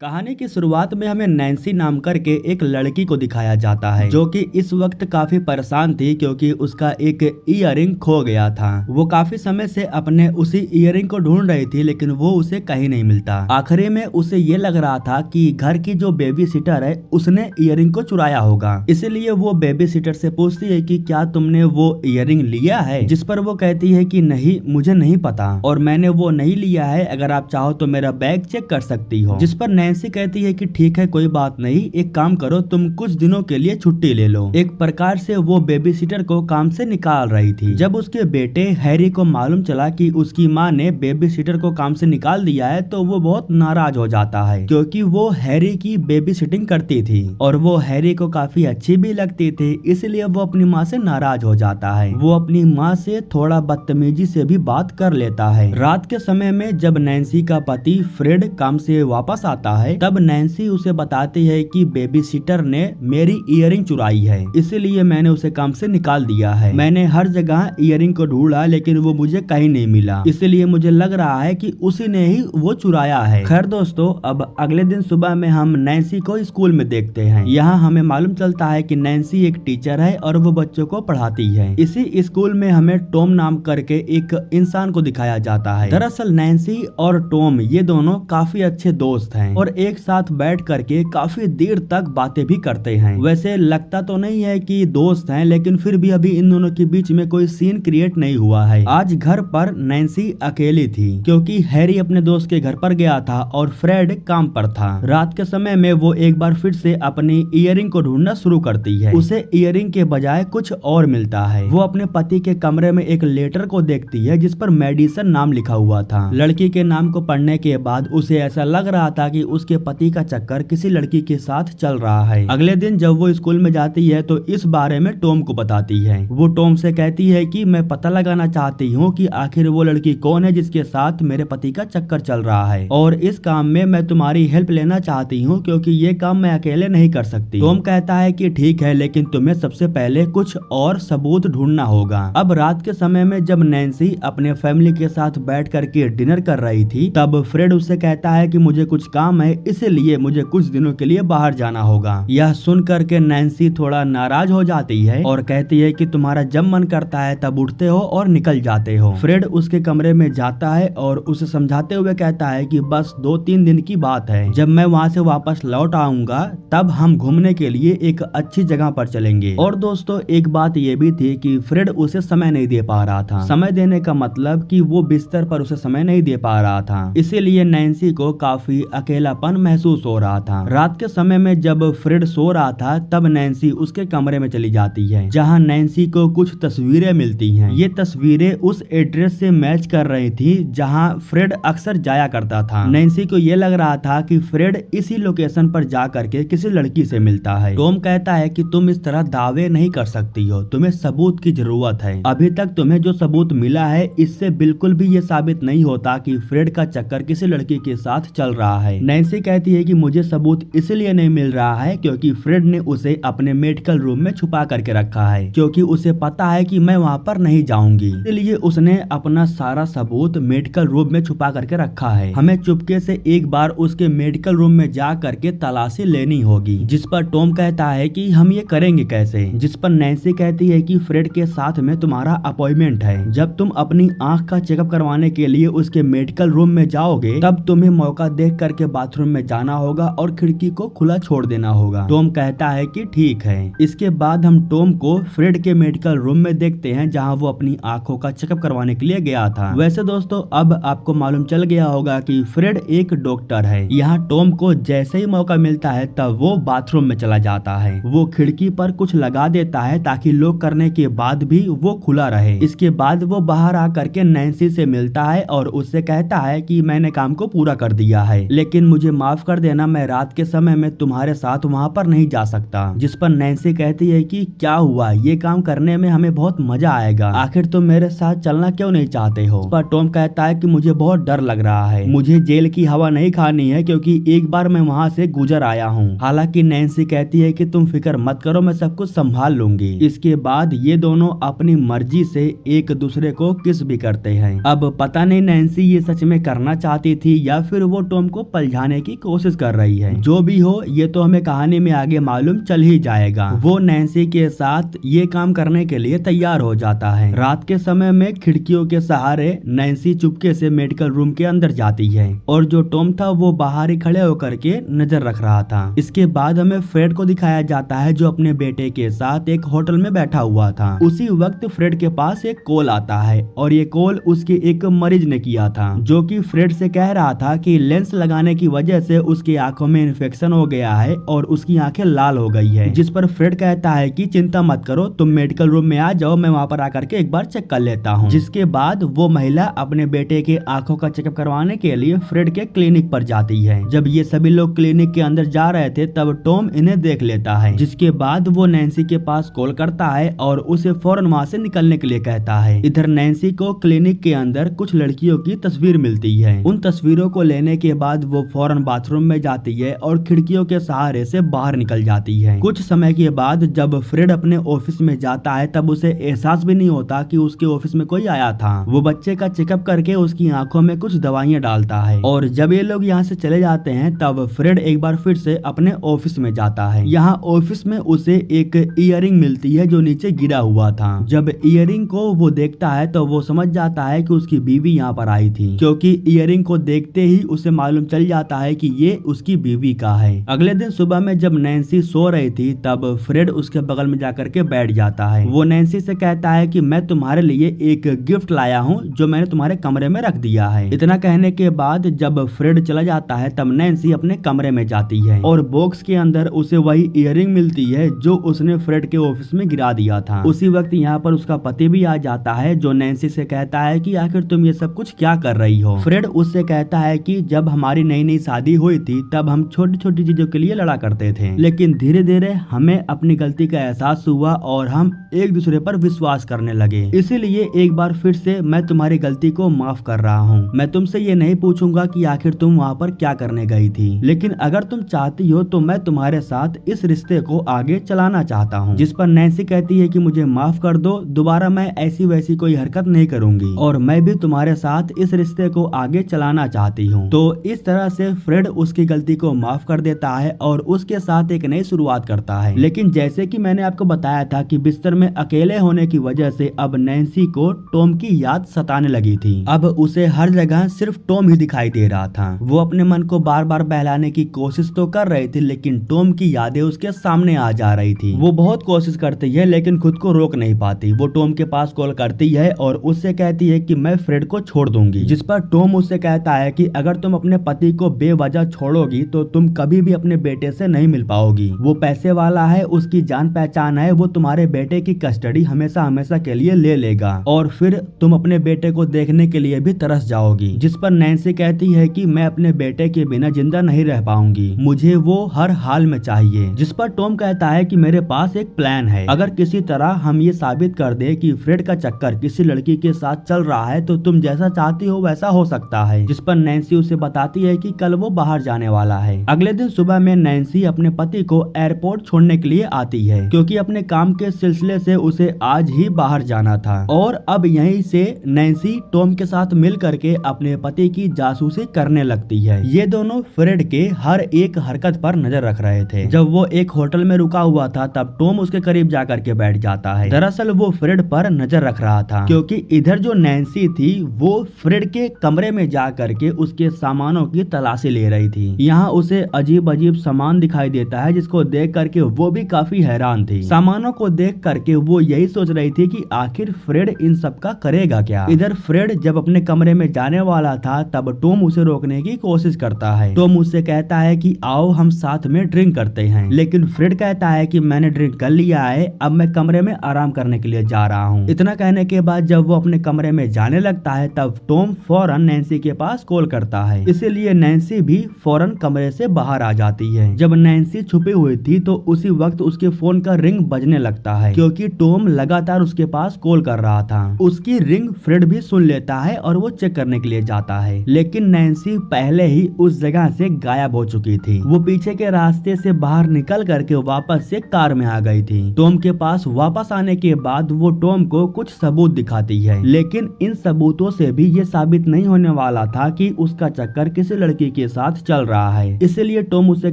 कहानी की शुरुआत में हमें नैन्सी नाम करके एक लड़की को दिखाया जाता है जो कि इस वक्त काफी परेशान थी क्योंकि उसका एक इयररिंग खो गया था। वो काफी समय से अपने उसी इयररिंग को ढूंढ रही थी लेकिन वो उसे कहीं नहीं मिलता। आखिरी में उसे ये लग रहा था कि घर की जो बेबी सिटर है उसने इयररिंग को चुराया होगा, इसीलिए वो बेबी सिटर से पूछती है कि क्या तुमने वो इयररिंग लिया है, जिस पर वो कहती है कि नहीं, मुझे नहीं पता और मैंने वो नहीं लिया है, अगर आप चाहो तो मेरा बैग चेक कर सकती हो। जिस पर नैन्सी कहती है कि ठीक है, कोई बात नहीं, एक काम करो, तुम कुछ दिनों के लिए छुट्टी ले लो। एक प्रकार से वो बेबी सिटर को काम से निकाल रही थी। जब उसके बेटे हैरी को मालूम चला कि उसकी माँ ने बेबी सिटर को काम से निकाल दिया है तो वो बहुत नाराज हो जाता है क्योंकि वो हैरी की बेबी सिटिंग करती थी और वो हैरी को काफी अच्छी भी लगती थी, इसलिए वो अपनी माँ से नाराज हो जाता है। वो अपनी माँ से थोड़ा बदतमीजी से भी बात कर लेता है। रात के समय में जब नैन्सी का पति फ्रेड काम से वापस आता है तब नैन्सी उसे बताती है कि बेबी सिटर ने मेरी इयररिंग चुराई है, इसीलिए मैंने उसे काम से निकाल दिया है। मैंने हर जगह इयररिंग को ढूंढा लेकिन वो मुझे कहीं नहीं मिला, इसलिए मुझे लग रहा है कि उसी ने ही वो चुराया है। खैर दोस्तों, अब अगले दिन सुबह में हम नैन्सी को स्कूल में देखते हैं। यहाँ हमें मालूम चलता है कि नैन्सी एक टीचर है और वो बच्चों को पढ़ाती है। इसी स्कूल में हमें टॉम नाम करके एक इंसान को दिखाया जाता है। दरअसल नैन्सी और टॉम ये दोनों काफी अच्छे दोस्त हैं और एक साथ बैठ करके काफी देर तक बातें भी करते हैं। वैसे लगता तो नहीं है कि दोस्त हैं, लेकिन फिर भी अभी इन दोनों के बीच में कोई सीन क्रिएट नहीं हुआ है। आज घर पर नैन्सी अकेली थी क्योंकि हैरी अपने दोस्त के घर पर गया था और फ्रेड काम पर था। रात के समय में वो एक बार फिर से अपनी इयररिंग को ढूंढना शुरू करती है। उसे इयररिंग के बजाय कुछ और मिलता है। वो अपने पति के कमरे में एक लेटर को देखती है जिस पर मेडिसन नाम लिखा हुआ था। लड़की के नाम को पढ़ने के बाद उसे ऐसा लग रहा था कि उसके पति का चक्कर किसी लड़की के साथ चल रहा है। अगले दिन जब वो स्कूल में जाती है तो इस बारे में टॉम को बताती है। वो टॉम से कहती है कि मैं पता लगाना चाहती हूँ कि आखिर वो लड़की कौन है जिसके साथ मेरे पति का चक्कर चल रहा है और इस काम में मैं तुम्हारी हेल्प लेना चाहती हूँ क्योंकि ये काम मैं अकेले नहीं कर सकती। टॉम कहता है कि ठीक है, लेकिन तुम्हें सबसे पहले कुछ और सबूत ढूंढना होगा। अब रात के समय में जब नैन्सी अपने फैमिली के साथ बैठ करके डिनर कर रही थी तब फ्रेड उससे कहता है कि मुझे कुछ काम है, इसलिए मुझे कुछ दिनों के लिए बाहर जाना होगा। यह सुन करके नैन्सी थोड़ा नाराज हो जाती है और कहती है कि तुम्हारा जब मन करता है तब उठते हो और निकल जाते हो। फ्रेड उसके कमरे में जाता है और उसे समझाते हुए कहता है कि बस 2-3 दिन की बात है, जब मैं वहाँ से वापस लौट आऊंगा तब हम घूमने के लिए एक अच्छी जगह पर चलेंगे। और दोस्तों, एक बात ये भी थी कि फ्रेड उसे समय नहीं दे पा रहा था। समय देने का मतलब कि वो बिस्तर पर उसे समय नहीं दे पा रहा था, इसीलिए नैन्सी को काफी अकेलापन महसूस हो रहा था। रात के समय में जब फ्रेड सो रहा था तब नैन्सी उसके कमरे में चली जाती है जहां नैन्सी को कुछ तस्वीरें मिलती हैं। ये तस्वीरें उस एड्रेस से मैच कर रही थी जहां फ्रेड अक्सर जाया करता था। नैन्सी को ये लग रहा था कि फ्रेड इसी लोकेशन पर जा करके किसी लड़की से मिलता है। टॉम कहता है कि तुम इस तरह दावे नहीं कर सकती हो, तुम्हें सबूत की जरूरत है। अभी तक तुम्हें जो सबूत मिला है इससे बिल्कुल भी ये साबित नहीं होता कि फ्रेड का चक्कर किसी लड़की के साथ चल रहा है। नैन्सी कहती है कि मुझे सबूत इसलिए नहीं मिल रहा है क्योंकि फ्रेड ने उसे अपने मेडिकल रूम में छुपा करके रखा है, क्योंकि उसे पता है कि मैं वहाँ पर नहीं जाऊंगी, इसलिए उसने अपना सारा सबूत मेडिकल रूम में छुपा करके रखा है। हमें चुपके से एक बार उसके मेडिकल रूम में जा करके तलाशी लेनी होगी। जिस पर टॉम कहता है कि हम ये करेंगे कैसे, जिस पर नैन्सी कहती है कि फ्रेड के साथ में तुम्हारा अपॉइंटमेंट है। जब तुम अपनी आँख का चेकअप करवाने के लिए उसके मेडिकल रूम में जाओगे तब तुम्हें मौका देख करके बाथरूम में जाना होगा और खिड़की को खुला छोड़ देना होगा। टॉम कहता है कि ठीक है। इसके बाद हम टॉम को फ्रेड के मेडिकल रूम में देखते हैं जहां वो अपनी आंखों का चेकअप करवाने के लिए गया था। वैसे दोस्तों, अब आपको मालूम चल गया होगा कि फ्रेड एक डॉक्टर है। यहाँ टॉम को जैसे ही मौका मिलता है तब वो बाथरूम में चला जाता है। वो खिड़की पर कुछ लगा देता है ताकि लॉक करने के बाद भी वो खुला रहे। इसके बाद वो बाहर आकर के नैन्सी से मिलता है और उससे कहता है कि मैंने काम को पूरा कर दिया है, लेकिन मुझे माफ कर देना, मैं रात के समय में तुम्हारे साथ वहाँ पर नहीं जा सकता। जिस पर नैन्सी कहती है कि क्या हुआ, ये काम करने में हमें बहुत मजा आएगा, आखिर तुम मेरे साथ चलना क्यों नहीं चाहते हो। पर टॉम कहता है कि मुझे बहुत डर लग रहा है, मुझे जेल की हवा नहीं खानी है क्योंकि एक बार मैं वहाँ से गुजर आया हूँ। हालांकि नैन्सी कहती है कि तुम फिक्र मत करो, मैं सब कुछ संभाल लूंगी। इसके बाद ये दोनों अपनी मर्जी से एक दूसरे को किस भी करते हैं। अब पता नहीं नैन्सी ये सच में करना चाहती थी या फिर वो टॉम को पलझाने छुपाने की कोशिश कर रही है। जो भी हो, ये तो हमें कहानी में आगे मालूम चल ही जाएगा। वो नैन्सी के साथ ये काम करने के लिए तैयार हो जाता है। रात के समय में खिड़कियों के सहारे नैन्सी चुपके से मेडिकल रूम के अंदर जाती है और जो टॉम था वो बाहर ही खड़े होकर के नजर रख रहा था। इसके बाद हमें फ्रेड को दिखाया जाता है जो अपने बेटे के साथ एक होटल में बैठा हुआ था। उसी वक्त फ्रेड के पास एक कॉल आता है और ये कॉल उसके एक मरीज ने किया था जो कि फ्रेड से कह रहा था कि लेंस लगाने की वजह से उसकी आंखों में इन्फेक्शन हो गया है और उसकी आंखें लाल हो गई है। जिस पर फ्रेड कहता है कि चिंता मत करो, तुम मेडिकल रूम में आ जाओ, मैं वहाँ पर आकर के एक बार चेक कर लेता हूँ। जिसके बाद वो महिला अपने बेटे के आंखों का चेकअप करवाने के लिए फ्रेड के क्लिनिक पर जाती है। जब ये सभी लोग क्लिनिक के अंदर जा रहे थे तब टॉम इन्हें देख लेता है। जिसके बाद वो नैन्सी के पास कॉल करता है और उसे फौरन वहाँ से निकलने के लिए कहता है। इधर नैन्सी को क्लिनिक के अंदर कुछ लड़कियों की तस्वीर मिलती है। उन तस्वीरों को लेने के बाद वो फौरन बाथरूम में जाती है और खिड़कियों के सहारे से बाहर निकल जाती है। कुछ समय के बाद जब फ्रेड अपने ऑफिस में जाता है तब उसे एहसास भी नहीं होता कि उसके ऑफिस में कोई आया था। वो बच्चे का चेकअप करके उसकी आंखों में कुछ दवाइयां डालता है और जब ये लोग यहाँ से चले जाते हैं तब फ्रेड एक बार फिर से अपने ऑफिस में जाता है। यहाँ ऑफिस में उसे एक इयररिंग मिलती है जो नीचे गिरा हुआ था। जब इयररिंग को वो देखता है तो वो समझ जाता है कि उसकी बीवी यहाँ पर आई थी, क्योंकि इयररिंग को देखते ही उसे मालूम चल जाता है कि ये उसकी बीवी का है। अगले दिन सुबह में जब नैन्सी सो रही थी तब फ्रेड उसके बगल में जाकर के बैठ जाता है। वो नैन्सी से कहता है कि मैं तुम्हारे लिए एक गिफ्ट लाया हूँ जो मैंने तुम्हारे कमरे में रख दिया है। इतना कहने के बाद जब फ्रेड चला जाता है तब नैन्सी अपने कमरे में जाती है और बॉक्स के अंदर उसे वही इयररिंग मिलती है जो उसने फ्रेड के ऑफिस में गिरा दिया था। उसी वक्त यहाँ पर उसका पति भी आ जाता है जो नैन्सी से कहता है कि आखिर तुम ये सब कुछ क्या कर रही हो। फ्रेड उससे कहता है कि जब हमारी नई नई शादी हुई थी तब हम छोटी छोटी चीजों के लिए लड़ा करते थे, लेकिन धीरे धीरे हमें अपनी गलती का एहसास हुआ और हम एक दूसरे पर विश्वास करने लगे। इसीलिए एक बार फिर से मैं तुम्हारी गलती को माफ कर रहा हूँ। मैं तुमसे ये नहीं पूछूंगा कि आखिर तुम वहाँ पर क्या करने गई थी, लेकिन अगर तुम चाहती हो तो मैं तुम्हारे साथ इस रिश्ते को आगे चलाना चाहता हूँ। जिस पर नैन्सी कहती है कि मुझे माफ कर दो, दोबारा मैं ऐसी वैसी कोई हरकत नहीं करूंगी और मैं भी तुम्हारे साथ इस रिश्ते को आगे चलाना चाहती हूँ। तो इस तरह से फ्रेड उसकी गलती को माफ कर देता है और उसके साथ एक नई शुरुआत करता है। लेकिन जैसे कि मैंने आपको बताया था कि बिस्तर में अकेले होने की वजह से अब नैन्सी को टॉम की याद सताने लगी थी। अब उसे हर जगह सिर्फ टॉम ही दिखाई दे रहा था। वो अपने मन को बार बार बहलाने की कोशिश तो कर रही थी, लेकिन टॉम की यादें उसके सामने आ जा रही थी। वो बहुत कोशिश करती है लेकिन खुद को रोक नहीं पाती। वो टॉम के पास कॉल करती है और उससे कहती है कि मैं फ्रेड को छोड़ दूंगी। जिस पर टॉम उससे कहता है कि अगर तुम अपने पति को बेवजह छोड़ोगी तो तुम कभी भी अपने बेटे से नहीं मिल पाओगी। वो पैसे वाला है, उसकी जान पहचान है, वो तुम्हारे बेटे की कस्टडी हमेशा हमेशा के लिए ले लेगा और फिर तुम अपने बेटे को देखने के लिए भी तरस जाओगी। जिस पर नैन्सी कहती है कि मैं अपने बेटे के बिना जिंदा नहीं रह पाऊंगी, मुझे वो हर हाल में चाहिए। जिस पर टॉम कहता है कि मेरे पास एक प्लान है, अगर किसी तरह हम ये साबित कर दे कि फ्रेड का चक्कर किसी लड़की के साथ चल रहा है तो तुम जैसा चाहती हो वैसा हो सकता है। जिस पर नैन्सी उसे बताती है कि कल वो बाहर जाने वाला है। अगले दिन सुबह में नैन्सी अपने पति को एयरपोर्ट छोड़ने के लिए आती है क्योंकि अपने काम के सिलसिले से उसे आज ही बाहर जाना था और अब यहीं से नैन्सी टॉम के साथ मिल करके अपने पति की जासूसी करने लगती है। ये दोनों फ्रेड के हर एक हरकत पर नजर रख रहे थे। जब वो एक होटल में रुका हुआ था तब टॉम उसके करीब जाकर के बैठ जाता है। दरअसल वो फ्रेड पर नजर रख रहा था क्योंकि इधर जो नैन्सी थी वो फ्रेड के कमरे में जा करके उसके सामानों की तलाशी ले रही थी। यहाँ उसे अजीब अजीब सामान दिखाई देता है जिसको देख करके वो भी काफी हैरान थी। सामानों को देख करके वो यही सोच रही थी कि आखिर फ्रेड इन सब का करेगा क्या। इधर फ्रेड जब अपने कमरे में जाने वाला था तब टॉम उसे रोकने की कोशिश करता है। टॉम उससे कहता है कि आओ हम साथ में ड्रिंक करते हैं, लेकिन फ्रेड कहता है कि मैंने ड्रिंक कर लिया है, अब मैं कमरे में आराम करने के लिए जा रहा हूँ। इतना कहने के बाद जब वो अपने कमरे में जाने लगता है तब टॉम फौरन नैन्सी के पास कॉल करता है, इसीलिए नैन्सी भी फौरन कमरे से बाहर आ जाती है। जब नैन्सी छुपी हुई थी तो उसी वक्त उसके फोन का रिंग बजने लगता है क्योंकि टॉम लगातार उसके पास कॉल कर रहा था। उसकी रिंग फ्रेड भी सुन लेता है और वो चेक करने के लिए जाता है, लेकिन नैन्सी पहले ही उस जगह से गायब हो चुकी थी। वो पीछे के रास्ते से बाहर निकल करके वापस से कार में आ गई थी। टॉम के पास वापस आने के बाद वो टॉम को कुछ सबूत दिखाती है, लेकिन इन सबूतों से भी ये साबित नहीं होने वाला था कि उसका चक्कर किसी लड़की के साथ चल रहा है, इसलिए टॉम उसे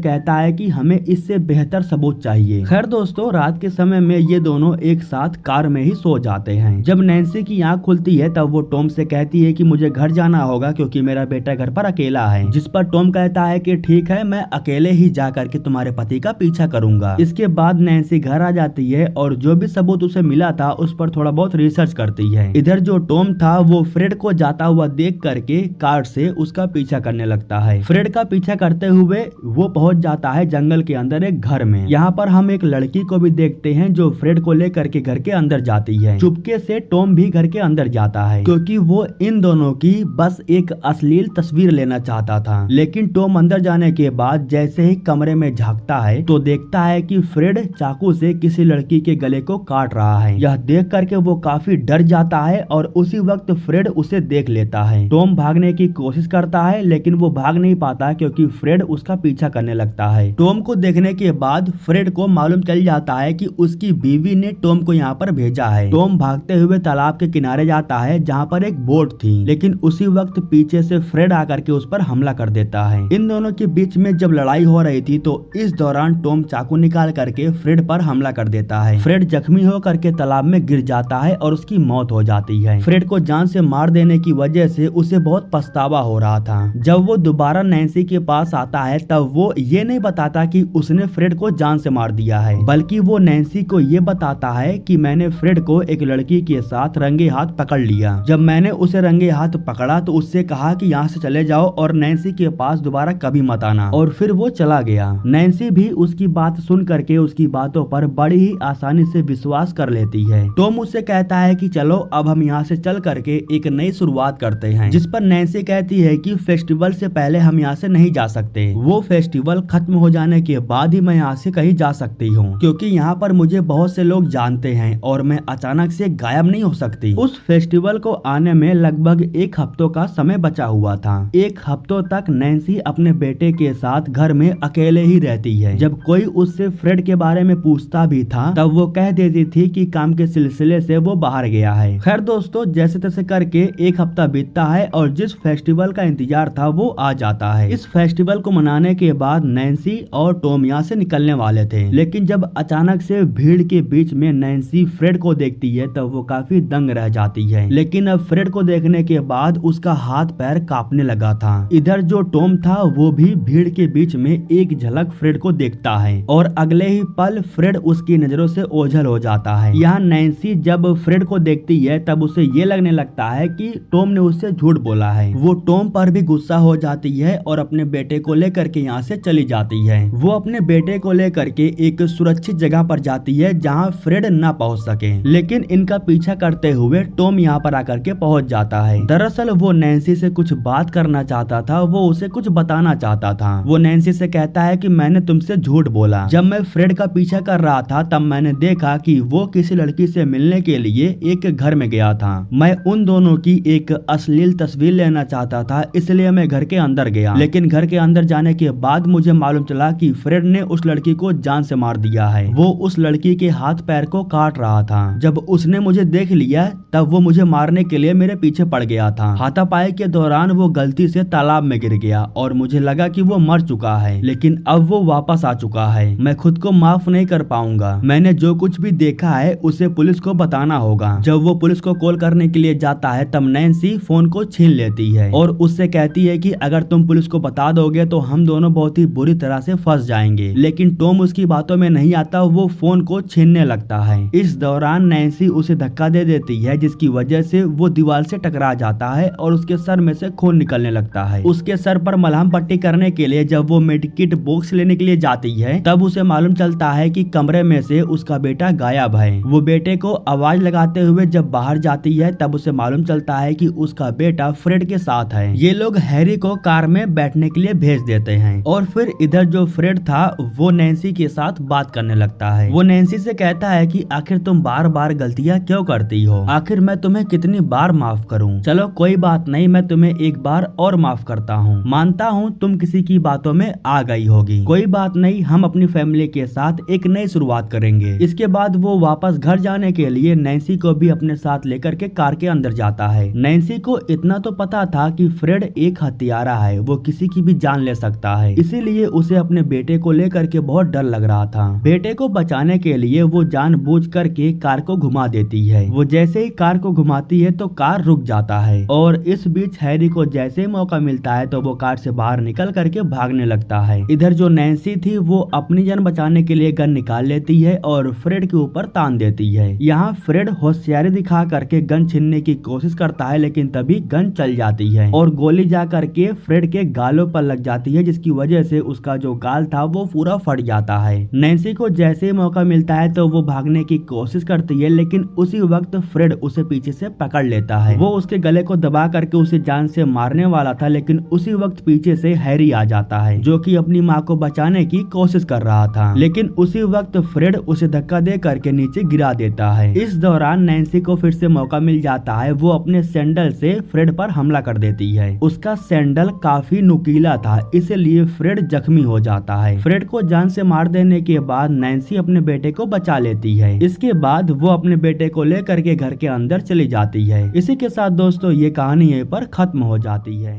कहता है कि हमें इससे बेहतर सबूत चाहिए। खैर दोस्तों, रात के समय में ये दोनों एक साथ कार में ही सो जाते हैं। जब नैन्सी की आंख खुलती है तब वो टॉम से कहती है कि मुझे घर जाना होगा क्योंकि मेरा बेटा घर पर अकेला है, जिस पर टॉम कहता है कि ठीक है, मैं अकेले ही जा करके तुम्हारे पति का पीछा करूंगा। इसके बाद नैन्सी घर आ जाती है और जो भी सबूत उसे मिला था उस पर थोड़ा बहुत रिसर्च करती है। इधर जो टॉम था वो फ्रेड को जाता हुआ देख करके कार से उसका पीछा करने लगता है। फ्रेड का पीछा करते हुए वो पहुंच जाता है जंगल के अंदर एक घर में। यहाँ पर हम एक लड़की को भी देखते हैं जो फ्रेड को लेकर के घर के अंदर जाती है। चुपके से टॉम भी घर के अंदर जाता है क्योंकि वो इन दोनों की बस एक अश्लील तस्वीर लेना चाहता था। लेकिन टॉम अंदर जाने के बाद जैसे ही कमरे में झांकता है तो देखता है कि फ्रेड चाकू से किसी लड़की के गले को काट रहा है। यह देख करके वो काफी डर जाता है और उसी वक्त फ्रेड उसे देख लेता है। टॉम भागने की कोशिश करता है लेकिन वो भाग नहीं पाता क्योंकि फ्रेड उसका पीछा करने लगता है। टॉम को देखने के बाद फ्रेड को मालूम चल जाता है कि उसकी बीवी ने टॉम को यहाँ पर भेजा है। टॉम भागते हुए तालाब के किनारे जाता है जहाँ पर एक बोट थी, लेकिन उसी वक्त पीछे से फ्रेड आकर के उस पर हमला कर देता है। इन दोनों के बीच में जब लड़ाई हो रही थी तो इस दौरान टॉम चाकू निकाल करके फ्रेड पर हमला कर देता है। फ्रेड जख्मी हो करके तालाब में गिर जाता है और उसकी मौत हो जाती है। फ्रेड को जान से मार देने की वजह से उसे बहुत पछतावा हो रहा था। जब वो दोबारा नैन्सी के पास आता है तब वो ये नहीं बताता कि उसने फ्रेड को जान से मार दिया है, बल्कि वो नैन्सी को ये बताता है कि मैंने फ्रेड को एक लड़की के साथ रंगे हाथ पकड़ लिया। जब मैंने उसे रंगे हाथ पकड़ा तो उससे कहा कि यहाँ से चले जाओ और नैन्सी के पास दोबारा कभी मत आना, और फिर वो चला गया। नैन्सी भी उसकी बात सुन करके उसकी बातों पर बड़ी ही आसानी से विश्वास कर लेती है। टॉम उससे कहता है कि चलो अब हम यहाँ से चल करके एक नई शुरुआत करते हैं, जिस पर नैन्सी कहती है कि फेस्टिवल से पहले हम यहाँ से नहीं जा सकते। वो फेस्टिवल खत्म हो जाने के बाद ही मैं यहाँ से कहीं जा सकती हूँ, क्योंकि यहाँ पर मुझे बहुत से लोग जानते हैं और मैं अचानक से गायब नहीं हो सकती। उस फेस्टिवल को आने में लगभग एक हफ्तों का समय बचा हुआ था। एक हफ्तों तक नैन्सी अपने बेटे के साथ घर में अकेले ही रहती है। जब कोई उससे फ्रेड के बारे में पूछता भी था तब वो कह देती थी कि काम के सिलसिले से वो बाहर गया है। खैर दोस्तों, जैसे तैसे करके एक हफ्ता बीतता है और जिस फेस्टिवल का इंतजार था वो आ जाता है। इस फेस्टिवल को मनाने के बाद नैन्सी और टॉम यहाँ से निकलने वाले थे, लेकिन जब अचानक से भीड़ के बीच में नैन्सी फ्रेड को देखती है तब वो काफी दंग रह जाती है। लेकिन अब फ्रेड को देखने के बाद उसका हाथ पैर कांपने लगा था। इधर जो टॉम था वो भी भीड़ के बीच में एक झलक फ्रेड को देखता है और अगले ही पल फ्रेड उसकी नजरों से ओझल हो जाता है। यहाँ नैन्सी जब फ्रेड को देखती है तब उसे ये लगने लगता है कि टॉम ने उससे झूठ बोला है। वो टॉम पर भी गुस्सा हो जाती है और अपने बेटे को लेकर के यहाँ से चली जाती है। वो अपने बेटे को लेकर के एक सुरक्षित जगह पर जाती है जहाँ फ्रेड न पहुँच सके, लेकिन इनका पीछा करते हुए टॉम यहाँ पर आकर के पहुँच जाता है। दरअसल वो नैन्सी से कुछ बात करना चाहता था, वो उसे कुछ बताना चाहता था। वो नैन्सी से कहता है कि मैंने तुमसे झूठ बोला। जब मैं फ्रेड का पीछा कर रहा था तब मैंने देखा कि वो किसी लड़की से मिलने के लिए एक घर में गया था। मैं उन दोनों की एक अश्लील तस्वीर लेना चाहता था, इसलिए मैं घर के अंदर गया। लेकिन घर के अंदर जाने के बाद मुझे मालूम चला कि फ्रेड ने उस लड़की को जान से मार दिया है। वो उस लड़की के हाथ पैर को काट रहा था। जब उसने मुझे देख लिया तब वो मुझे मारने के लिए मेरे पीछे पड़ गया था। हाथापाई के दौरान वो गलती से तालाब में गिर गया और मुझे लगा कि वो मर चुका है, लेकिन अब वो वापस आ चुका है। मैं खुद को माफ नहीं कर पाऊंगा। मैंने जो कुछ भी देखा है उसे पुलिस को बताना होगा। जब वो पुलिस को कॉल करने के लिए जाता है तब नैन्सी फोन को छीन लेती है और उससे कहती है कि अगर तुम पुलिस को बता दोगे तो हम दोनों बहुत ही बुरी तरह से फंस जाएंगे। लेकिन टॉम उसकी बातों में नहीं आता, वो फोन को छीनने लगता है। इस दौरान नैन्सी उसे धक्का दे देती है जिसकी वजह से वो दीवार से टकरा जाता है और उसके सर में से खून निकलने लगता है। उसके सर पर मलहम पट्टी करने के लिए जब वो मेडिकिट बॉक्स लेने के लिए जाती है तब उसे मालूम चलता है कि कमरे में से उसका बेटा गायब है। वो बेटे को आवाज लगाते हुए जब बाहर जाती है तब उसे मालूम चलता है कि उसका बेटा फ्रेड के साथ है। ये लोग हैरी को कार में बैठने के लिए भेज देते हैं और फिर इधर जो फ्रेड था वो नैन्सी के साथ बात करने लगता है। वो नैन्सी से कहता है कि आखिर तुम बार बार गलतियाँ क्यों करती हो? आखिर मैं तुम्हें कितनी बार माफ करूं? चलो कोई बात नहीं, मैं तुम्हें एक बार और माफ करता हूं। मानता हूं तुम किसी की बातों में आ गई होगी। कोई बात नहीं, हम अपनी फैमिली के साथ एक नई शुरुआत करेंगे। इसके बाद वो वापस घर जाने के लिए नैन्सी को भी अपने साथ लेकर के कार के अंदर जाता है। नैन्सी को इतना तो पता था कि फ्रेड एक हत्यारा है, है, वो किसी की भी जान ले सकता है। इसीलिए उसे अपने बेटे को लेकर के बहुत डर लग रहा था। बेटे को बचाने के लिए वो जानबूझ करके कार को घुमा देती है। वो जैसे ही कार को घुमाती है तो कार रुक जाता है और इस बीच हैरी को जैसे ही मौका मिलता है तो वो कार से बाहर निकल करके भागने लगता है। इधर जो नैन्सी थी वो अपनी जान बचाने के लिए गन निकाल लेती है और फ्रेड के ऊपर तान देती है। यहाँ फ्रेड होशियारी दिखा करके गन छीनने की कोशिश करता है, लेकिन तभी गन चल जाती है और गोली जा करके फ्रेड के गालों पर लग जाती है, जिसकी वजह से उसका जो गाल था वो पूरा फट जाता है। नैन्सी को जैसे ही मौका मिलता है तो वो भागने की कोशिश करती है, लेकिन उसी वक्त फ्रेड उसे पीछे से पकड़ लेता है। वो उसके गले को दबा करके उसे जान से मारने वाला था, लेकिन उसी वक्त पीछे से हैरी आ जाता है जो कि अपनी माँ को बचाने की कोशिश कर रहा था, लेकिन उसी वक्त फ्रेड उसे धक्का दे करके नीचे गिरा देता है। इस दौरान नैन्सी को फिर से मौका मिल जाता है। वो अपने सैंडल से फ्रेड पर हमला कर देती है। उसका सैंडल काफी नुकीला था, इसलिए फ्रेड जख्मी हो जाता है। फ्रेड को जान से मार देने के बाद नैन्सी अपने बेटे को बचा लेती है। इसके बाद वो अपने बेटे को लेकर के घर के अंदर चली जाती है। इसी के साथ दोस्तों ये कहानी यहीं पर खत्म हो जाती है।